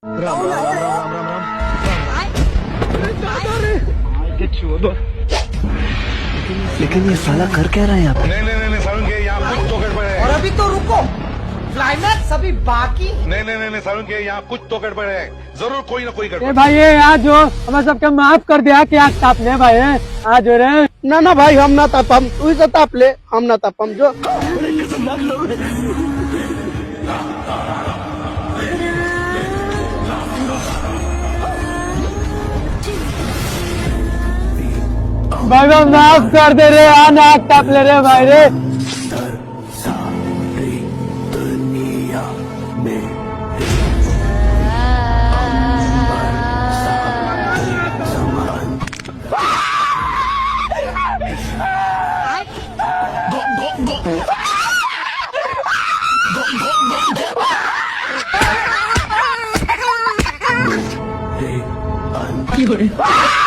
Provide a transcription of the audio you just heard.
राम राम राम राम राम राम। लेकिन ये साला कर क्या रहा है यहाँ पे? नहीं सारुण के यहाँ कुछ तो गड़बड़ है। और अभी तो रुको, क्लाइमैक्स अभी बाकी। नहीं सारुण के यहाँ कुछ तो गड़बड़ है, जरूर कोई ना कोई गड़बड़। भाई आज जो हमें सबके माफ कर दिया कि आग तापने भाई आज हो रहे ना भाई हम ना तापम, तू ही ताप ले, हम ना तापम जो। भाई माफ कर दे रे, आग ताप ले रे भाई रे। You're